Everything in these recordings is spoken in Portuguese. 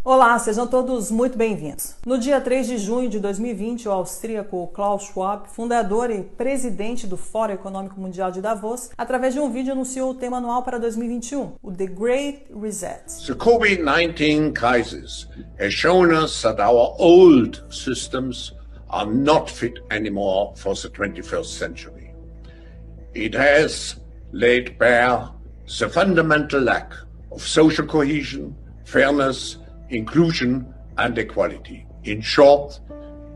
Olá, sejam todos muito bem-vindos. No dia 3 de junho de 2020, o austríaco Klaus Schwab, fundador e presidente do Fórum Econômico Mundial de Davos, através de um vídeo anunciou o tema anual para 2021, o The Great Reset. The COVID-19 crisis has shown us that our old systems are not fit anymore for the 21st century. It has laid bare the fundamental lack of social cohesion, fairness, inclusion and equality. In short,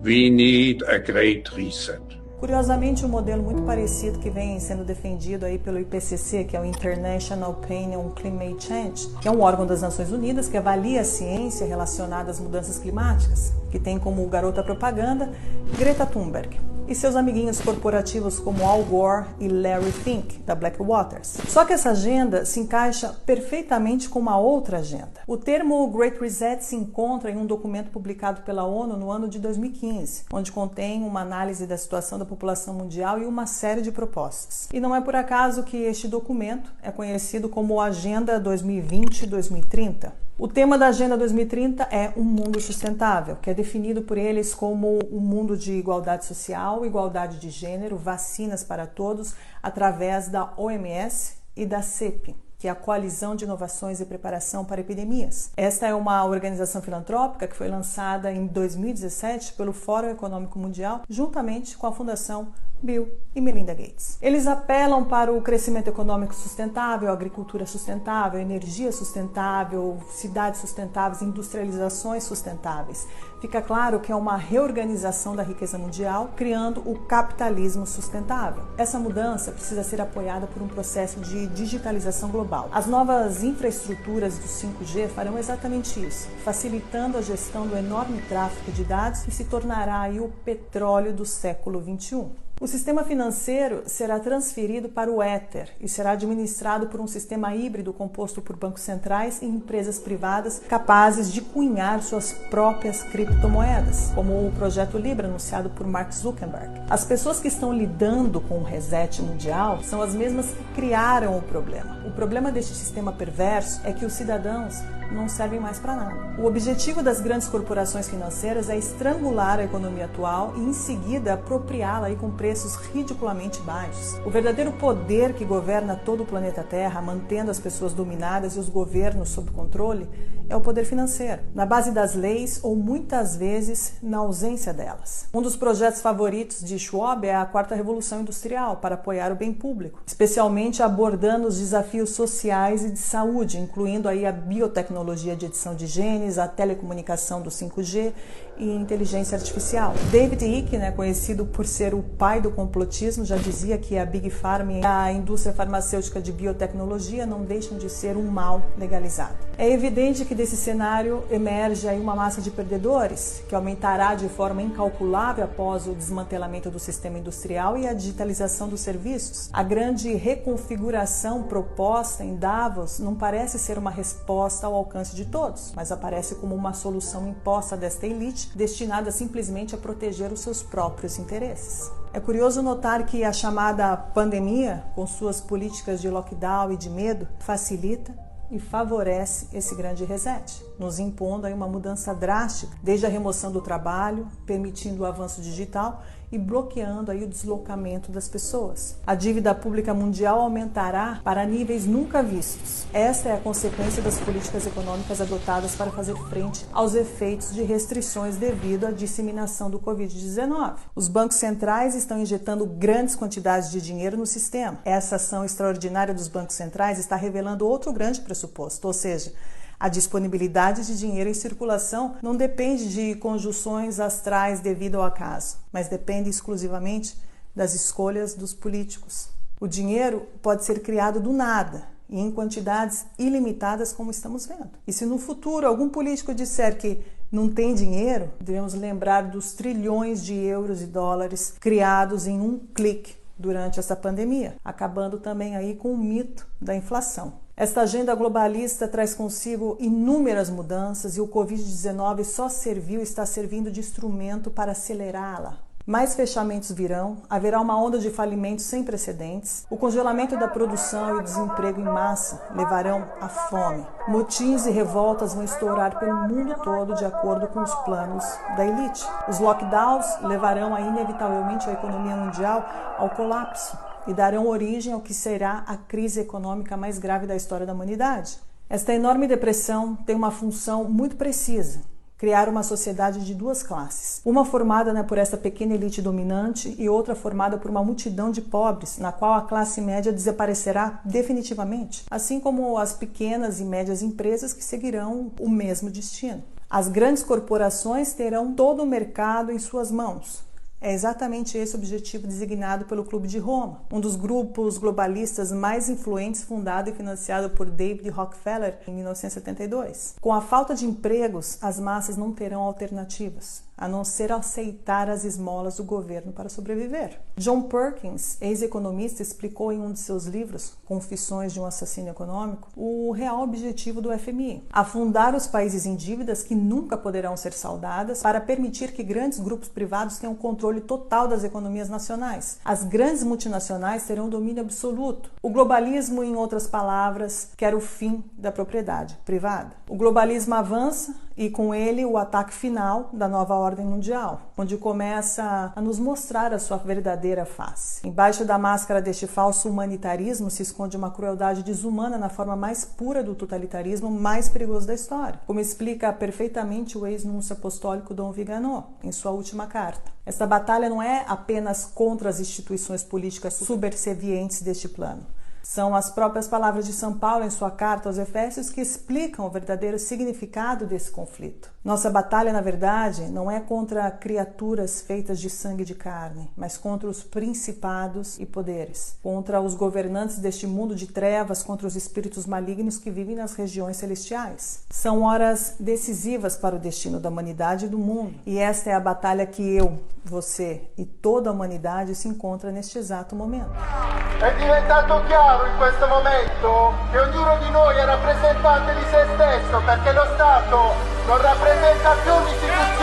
we need a great reset. Curiosamente, um modelo muito parecido que vem sendo defendido aí pelo IPCC, que é o International Panel on Climate Change, que é um órgão das Nações Unidas que avalia a ciência relacionada às mudanças climáticas, que tem como garota propaganda Greta Thunberg e seus amiguinhos corporativos como Al Gore e Larry Fink, da Blackwater. Só que essa agenda se encaixa perfeitamente com uma outra agenda. O termo Great Reset se encontra em um documento publicado pela ONU no ano de 2015, onde contém uma análise da situação da população mundial e uma série de propostas. E não é por acaso que este documento é conhecido como Agenda 2020-2030. O tema da Agenda 2030 é um mundo sustentável, que é definido por eles como um mundo de igualdade social, igualdade de gênero, vacinas para todos, através da OMS e da CEP, que é a Coalizão de Inovações e Preparação para Epidemias. Esta é uma organização filantrópica que foi lançada em 2017 pelo Fórum Econômico Mundial, juntamente com a Fundação Bill e Melinda Gates. Eles apelam para o crescimento econômico sustentável, agricultura sustentável, energia sustentável, cidades sustentáveis, industrializações sustentáveis. Fica claro que é uma reorganização da riqueza mundial, criando o capitalismo sustentável. Essa mudança precisa ser apoiada por um processo de digitalização global. As novas infraestruturas do 5G farão exatamente isso, facilitando a gestão do enorme tráfego de dados que se tornará aí o petróleo do século XXI. O sistema financeiro será transferido para o Ether e será administrado por um sistema híbrido composto por bancos centrais e empresas privadas capazes de cunhar suas próprias criptomoedas, como o projeto Libra anunciado por Mark Zuckerberg. As pessoas que estão lidando com o reset mundial são as mesmas que criaram o problema. O problema deste sistema perverso é que os cidadãos não servem mais para nada. O objetivo das grandes corporações financeiras é estrangular a economia atual e, em seguida, apropriá-la aí com preços ridiculamente baixos. O verdadeiro poder que governa todo o planeta Terra, mantendo as pessoas dominadas e os governos sob controle, é o poder financeiro, na base das leis ou muitas vezes na ausência delas. Um dos projetos favoritos de Schwab é a Quarta Revolução Industrial para apoiar o bem público, especialmente abordando os desafios sociais e de saúde, incluindo aí a biotecnologia de edição de genes, a telecomunicação do 5G e inteligência artificial. David Icke, conhecido por ser o pai do complotismo, já dizia que a Big Pharma e a indústria farmacêutica de biotecnologia não deixam de ser um mal legalizado. É evidente que desse cenário emerge aí uma massa de perdedores, que aumentará de forma incalculável após o desmantelamento do sistema industrial e a digitalização dos serviços. A grande reconfiguração proposta em Davos não parece ser uma resposta ao alcance de todos, mas aparece como uma solução imposta desta elite, destinada simplesmente a proteger os seus próprios interesses. É curioso notar que a chamada pandemia, com suas políticas de lockdown e de medo, facilita e favorece esse grande reset, nos impondo aí uma mudança drástica, desde a remoção do trabalho, permitindo o avanço digital e bloqueando aí o deslocamento das pessoas. A dívida pública mundial aumentará para níveis nunca vistos. Esta é a consequência das políticas econômicas adotadas para fazer frente aos efeitos de restrições devido à disseminação do Covid-19. Os bancos centrais estão injetando grandes quantidades de dinheiro no sistema. Essa ação extraordinária dos bancos centrais está revelando outro grande pressuposto, ou seja, a disponibilidade de dinheiro em circulação não depende de conjunções astrais devido ao acaso, mas depende exclusivamente das escolhas dos políticos. O dinheiro pode ser criado do nada e em quantidades ilimitadas, como estamos vendo. E se no futuro algum político disser que não tem dinheiro, devemos lembrar dos trilhões de euros e dólares criados em um clique durante essa pandemia, acabando também aí com o mito da inflação. Esta agenda globalista traz consigo inúmeras mudanças e o Covid-19 só serviu e está servindo de instrumento para acelerá-la. Mais fechamentos virão, haverá uma onda de falimentos sem precedentes, o congelamento da produção e o desemprego em massa levarão à fome. Motins e revoltas vão estourar pelo mundo todo de acordo com os planos da elite. Os lockdowns levarão inevitavelmente a economia mundial ao colapso e darão origem ao que será a crise econômica mais grave da história da humanidade. Esta enorme depressão tem uma função muito precisa: criar uma sociedade de duas classes. Uma formada por essa pequena elite dominante e outra formada por uma multidão de pobres, na qual a classe média desaparecerá definitivamente, assim como as pequenas e médias empresas que seguirão o mesmo destino. As grandes corporações terão todo o mercado em suas mãos. É exatamente esse o objetivo designado pelo Clube de Roma, um dos grupos globalistas mais influentes, fundado e financiado por David Rockefeller em 1972. Com a falta de empregos, as massas não terão alternativas, a não ser aceitar as esmolas do governo para sobreviver. John Perkins, ex-economista, explicou em um de seus livros, Confissões de um Assassino Econômico, o real objetivo do FMI: afundar os países em dívidas que nunca poderão ser saldadas para permitir que grandes grupos privados tenham controle total das economias nacionais. As grandes multinacionais terão domínio absoluto. O globalismo, em outras palavras, quer o fim da propriedade privada. O globalismo avança e com ele o ataque final da nova ordem mundial, onde começa a nos mostrar a sua verdadeira face. Embaixo da máscara deste falso humanitarismo se esconde uma crueldade desumana na forma mais pura do totalitarismo mais perigoso da história, como explica perfeitamente o ex-núncio apostólico Dom Vigano em sua última carta. Esta batalha não é apenas contra as instituições políticas subservientes deste plano. São as próprias palavras de São Paulo em sua carta aos Efésios que explicam o verdadeiro significado desse conflito. Nossa batalha, na verdade, não é contra criaturas feitas de sangue e de carne, mas contra os principados e poderes, contra os governantes deste mundo de trevas, contra os espíritos malignos que vivem nas regiões celestiais. São horas decisivas para o destino da humanidade e do mundo, e esta é a batalha que eu, você e toda a humanidade se encontra neste exato momento. È diventato chiaro in questo momento che ognuno di noi è rappresentante di se stesso, perché lo Stato non rappresenta più l'istituzione